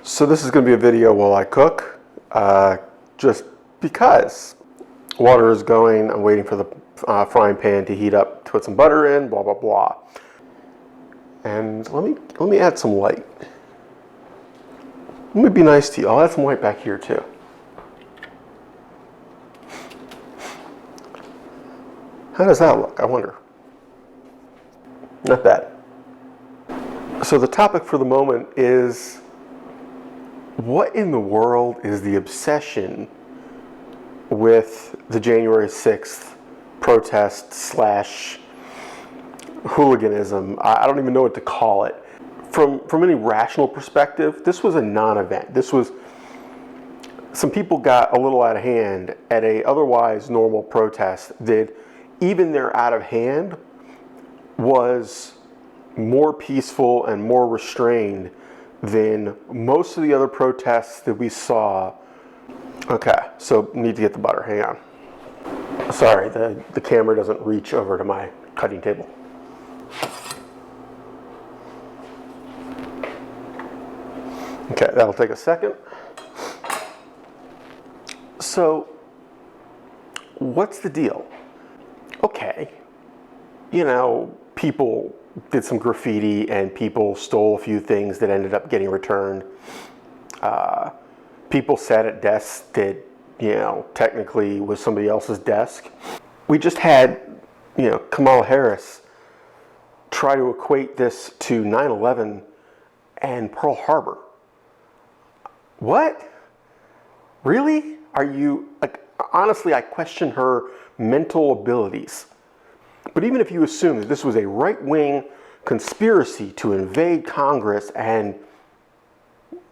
So this is going to be a video while I cook, just because water is going. I'm waiting for the frying pan to heat up to put some butter in, blah, blah, blah. And let me add some light. Let me be nice to you. I'll add some light back here too. How does that look? I wonder. Not bad. So the topic for the moment is, what in the world is the obsession with the January 6th protest slash hooliganism? I don't even know what to call it. From any rational perspective, this was a non-event. This was, some people got a little out of hand at a otherwise normal protest that even their out of hand was more peaceful and more restrained than most of the other protests that we saw. Okay, so need to get the butter, hang on. Sorry, the camera doesn't reach over to my cutting table. Okay, that'll take a second. So, what's the deal? Okay, you know, people did some graffiti and people stole a few things that ended up getting returned. People sat at desks that, you know, technically was somebody else's desk. We just had, you know, Kamala Harris try to equate this to 9/11 and Pearl Harbor. What? Really? Are you, like, honestly, I question her mental abilities. But even if you assume that this was a right-wing conspiracy to invade Congress and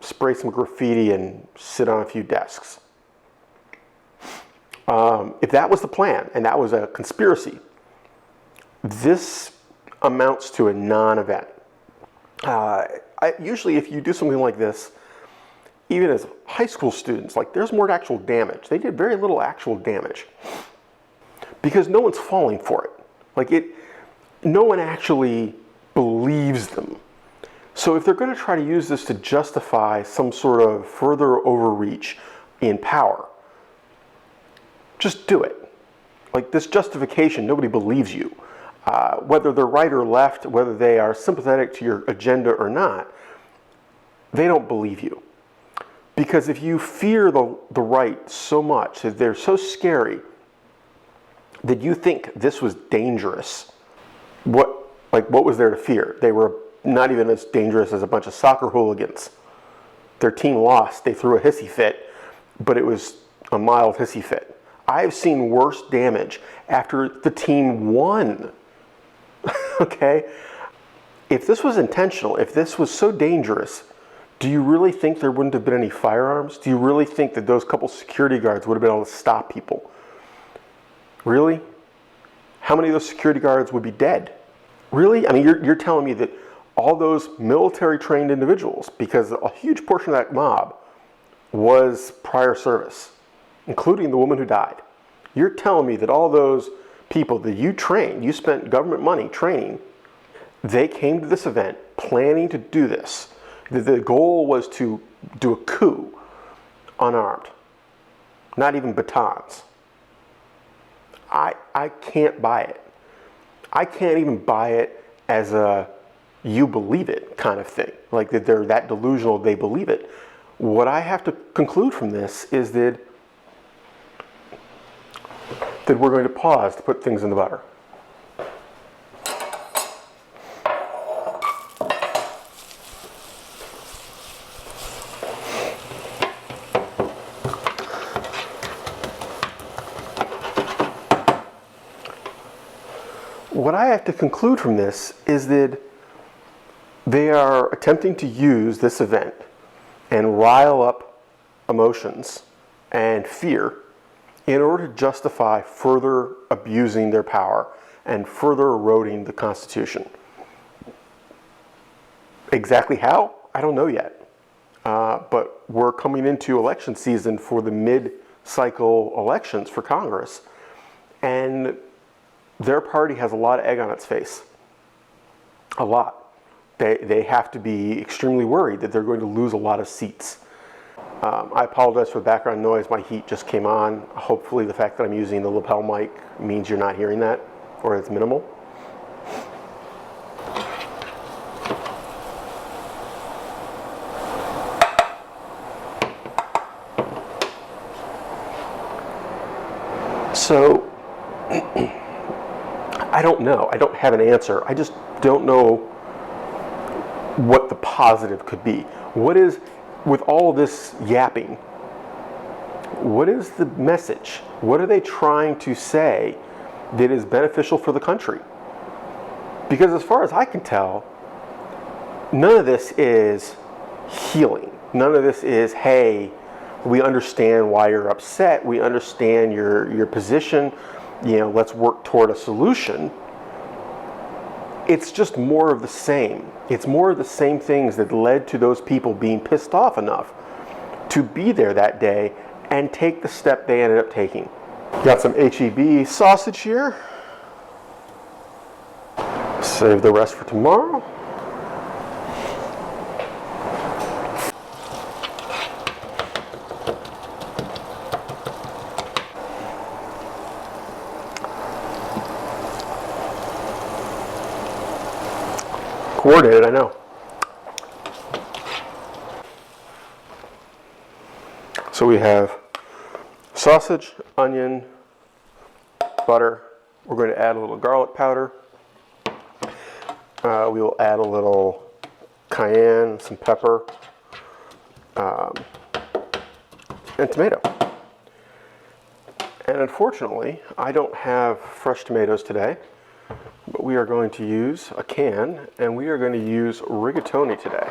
spray some graffiti and sit on a few desks, if that was the plan and that was a conspiracy, this amounts to a non-event. Usually if you do something like this, even as high school students, like, there's more actual damage. They did very little actual damage because no one's falling for it. Like, no one actually believes them. So if they're going to try to use this to justify some sort of further overreach in power, just do it. Like, this justification, nobody believes you. Whether they're right or left, whether they are sympathetic to your agenda or not, they don't believe you. Because if you fear the right so much, that they're so scary, that you think this was dangerous, what was there to fear? They were not even as dangerous as a bunch of soccer hooligans. Their team lost. They threw a hissy fit, but it was a mild hissy fit. I've seen worse damage after the team won. Okay? If this was intentional, if this was so dangerous, do you really think there wouldn't have been any firearms? Do you really think that those couple security guards would have been able to stop people? Really? How many of those security guards would be dead? Really? I mean, you're telling me that all those military trained individuals, because a huge portion of that mob was prior service, including the woman who died. You're telling me that all those people that you trained, you spent government money training, they came to this event planning to do this. The goal was to do a coup, unarmed, not even batons. I can't buy it. I can't even buy it as a you believe it kind of thing. Like, that they're that delusional they believe it. What I have to conclude from this is that we're going to pause to put things in the butter. What I have to conclude from this is that they are attempting to use this event and rile up emotions and fear in order to justify further abusing their power and further eroding the Constitution. Exactly how? I don't know yet. But we're coming into election season for the mid-cycle elections for Congress, and their party has a lot of egg on its face. A lot. They have to be extremely worried that they're going to lose a lot of seats. I apologize for the background noise. My heat just came on. Hopefully the fact that I'm using the lapel mic means you're not hearing that, or it's minimal. So, I don't know. I don't have an answer. I just don't know what the positive could be. What is, with all this yapping, what is the message? What are they trying to say that is beneficial for the country? Because as far as I can tell, none of this is healing. None of this is, hey, we understand why you're upset. We understand your position. Let's work toward a solution. It's just more of the same. It's more of the same things that led to those people being pissed off enough to be there that day and take the step they ended up taking. Got some HEB sausage here. Save the rest for tomorrow. Coordinated, I know. So we have sausage, onion, butter. We're going to add a little garlic powder. We will add a little cayenne, some pepper, and tomato. And unfortunately, I don't have fresh tomatoes today, but we are going to use a can, and we are going to use rigatoni today.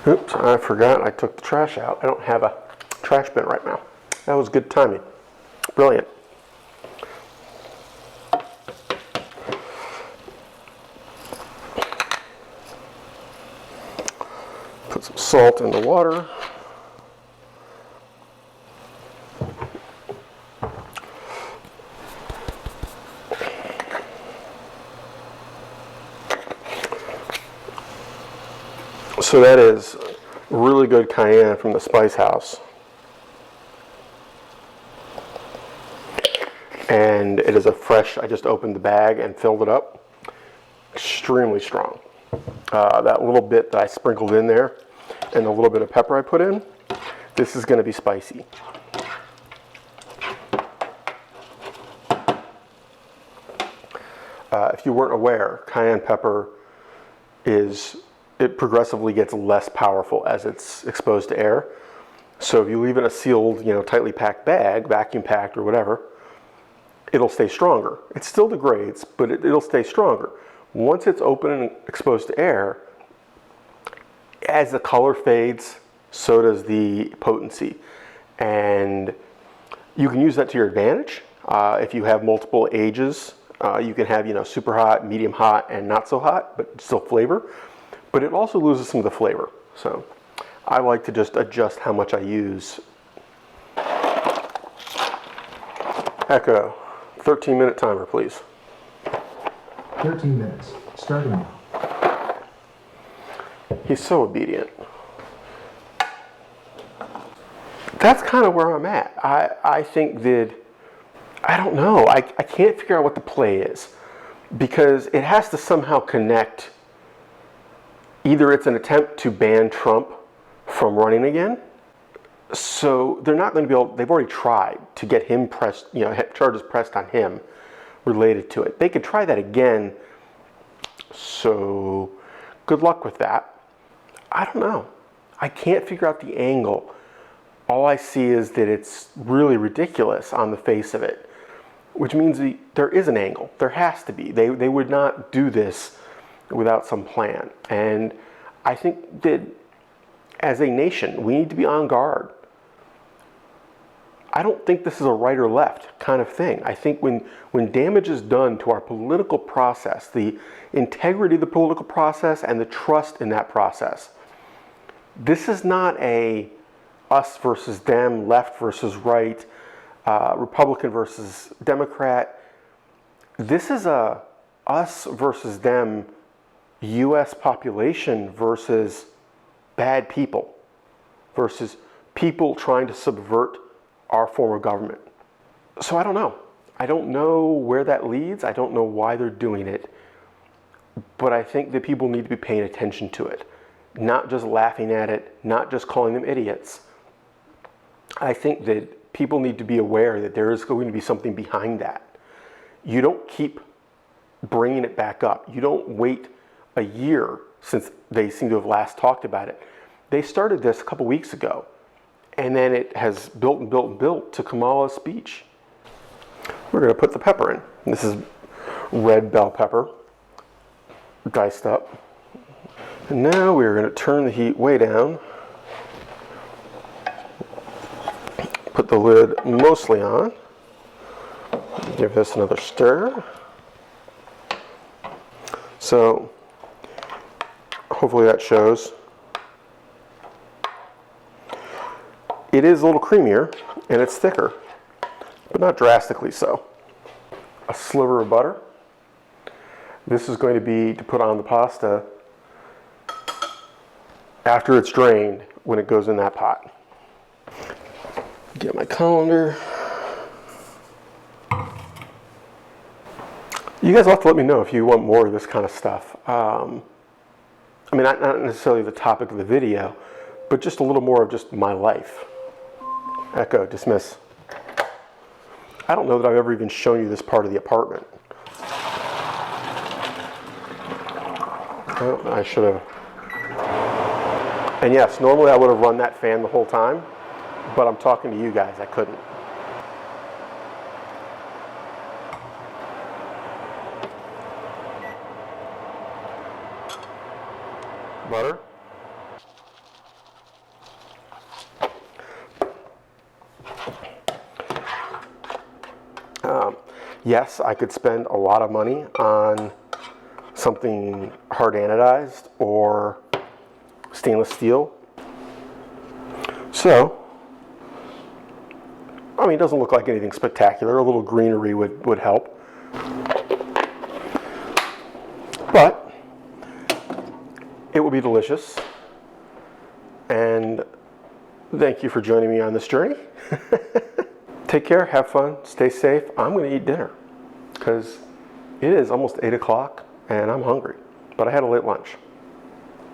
Oops, I forgot I took the trash out. I don't have a trash bin right now. That was good timing. Brilliant. Put some salt in the water. So that is really good cayenne from the Spice House. And it is a fresh, I just opened the bag and filled it up. Extremely strong. That little bit that I sprinkled in there and the little bit of pepper I put in, this is going to be spicy. If you weren't aware, cayenne pepper it progressively gets less powerful as it's exposed to air. So if you leave it in a sealed, tightly packed bag, vacuum packed or whatever, it'll stay stronger. It still degrades, but it'll stay stronger. Once it's open and exposed to air, as the color fades, so does the potency. And you can use that to your advantage. If you have multiple ages, you can have, super hot, medium hot, and not so hot, but still flavor. But it also loses some of the flavor. So I like to just adjust how much I use. Echo, 13-minute timer, please. 13 minutes, starting now. He's so obedient. That's kind of where I'm at. I think that, I don't know, I can't figure out what the play is. Because it has to somehow connect. Either it's an attempt to ban Trump from running again, so they're not going to be able, they've already tried to get him pressed, charges pressed on him related to it. They could try that again, so good luck with that. I don't know. I can't figure out the angle. All I see is that it's really ridiculous on the face of it, which means there is an angle. There has to be. They would not do this without some plan. And I think that as a nation, we need to be on guard. I don't think this is a right or left kind of thing. I think when damage is done to our political process, the integrity of the political process and the trust in that process, this is not a us versus them, left versus right, Republican versus Democrat. This is a us versus them, U.S. population versus bad people, versus people trying to subvert our form of government. So I don't know. I don't know where that leads. I don't know why they're doing it. But I think that people need to be paying attention to it, not just laughing at it, not just calling them idiots. I think that people need to be aware that there is going to be something behind that. You don't keep bringing it back up. You don't wait a year since they seem to have last talked about it. They started this a couple weeks ago, and then it has built and built and built to Kamala's speech. We're going to put the pepper in. This is red bell pepper, diced up. And now we're going to turn the heat way down. Put the lid mostly on. Give this another stir. So hopefully that shows. It is a little creamier and it's thicker, but not drastically so. A sliver of butter. This is going to be to put on the pasta after it's drained when it goes in that pot. Get my colander. You guys will have to let me know if you want more of this kind of stuff. I mean, not necessarily the topic of the video, but just a little more of just my life. Echo, dismiss. I don't know that I've ever even shown you this part of the apartment. Oh, I should have. And yes, normally I would have run that fan the whole time, but I'm talking to you guys, I couldn't. Butter. Yes, I could spend a lot of money on something hard anodized or stainless steel. So, I mean, it doesn't look like anything spectacular. A little greenery would help. But it will be delicious. And thank you for joining me on this journey. Take care, have fun, stay safe. I'm going to eat dinner because it is almost 8 o'clock and I'm hungry, but I had a late lunch.